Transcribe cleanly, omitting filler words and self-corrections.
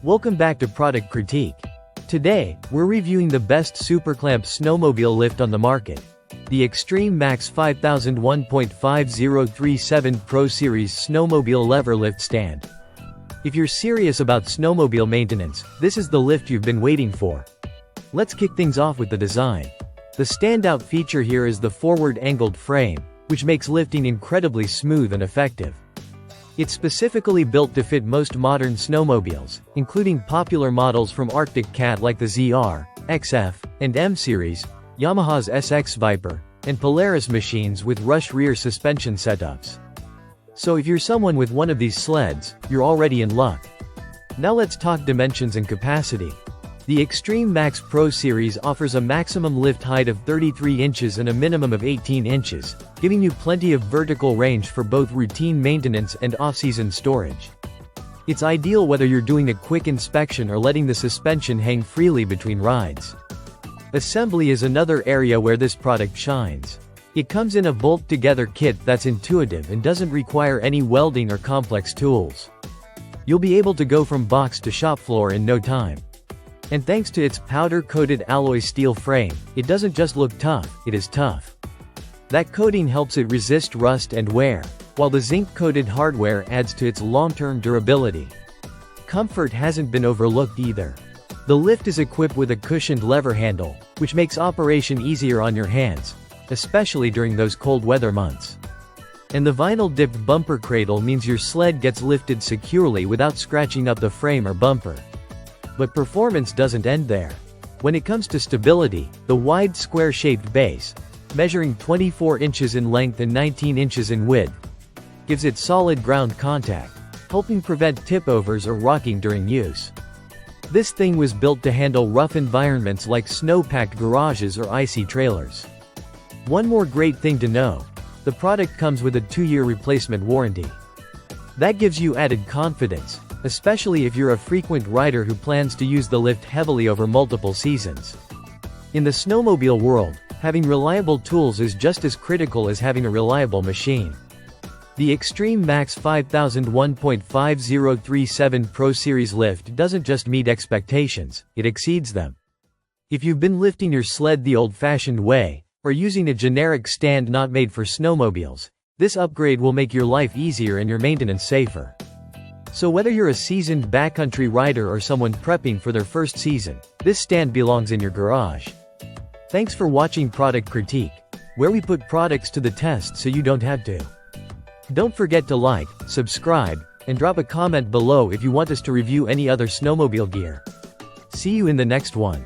Welcome back to Product Critique. Today, we're reviewing the best Superclamp snowmobile lift on the market, the Extreme Max 5000 1.5037 Pro Series Snowmobile Lever Lift Stand. If you're serious about snowmobile maintenance, this is the lift you've been waiting for. Let's kick things off with the design. The standout feature here is the forward-angled frame, which makes lifting incredibly smooth and effective. It's specifically built to fit most modern snowmobiles, including popular models from Arctic Cat like the ZR, XF, and M Series, Yamaha's SX Viper, and Polaris machines with rush rear suspension setups. So if you're someone with one of these sleds, you're already in luck. Now let's talk dimensions and capacity. The Extreme Max Pro Series offers a maximum lift height of 33 inches and a minimum of 18 inches, giving you plenty of vertical range for both routine maintenance and off-season storage. It's ideal whether you're doing a quick inspection or letting the suspension hang freely between rides. Assembly is another area where this product shines. It comes in a bolt-together kit that's intuitive and doesn't require any welding or complex tools. You'll be able to go from box to shop floor in no time. And thanks to its powder-coated alloy steel frame, it doesn't just look tough, it is tough. That coating helps it resist rust and wear, while the zinc-coated hardware adds to its long-term durability. Comfort hasn't been overlooked either. The lift is equipped with a cushioned lever handle, which makes operation easier on your hands, especially during those cold weather months. And the vinyl-dipped bumper cradle means your sled gets lifted securely without scratching up the frame or bumper. But performance doesn't end there. When it comes to stability, the wide square-shaped base, measuring 24 inches in length and 19 inches in width, gives it solid ground contact, helping prevent tip-overs or rocking during use. This thing was built to handle rough environments like snow-packed garages or icy trailers. One more great thing to know: the product comes with a 2-year replacement warranty. That gives you added confidence, especially if you're a frequent rider who plans to use the lift heavily over multiple seasons. In the snowmobile world, having reliable tools is just as critical as having a reliable machine. The Extreme Max 5000 1.5037 Pro Series lift doesn't just meet expectations, it exceeds them. If you've been lifting your sled the old-fashioned way, or using a generic stand not made for snowmobiles, this upgrade will make your life easier and your maintenance safer. So whether you're a seasoned backcountry rider or someone prepping for their first season, this stand belongs in your garage. Thanks for watching Product Critique, where we put products to the test so you don't have to. Don't forget to like, subscribe, and drop a comment below if you want us to review any other snowmobile gear. See you in the next one.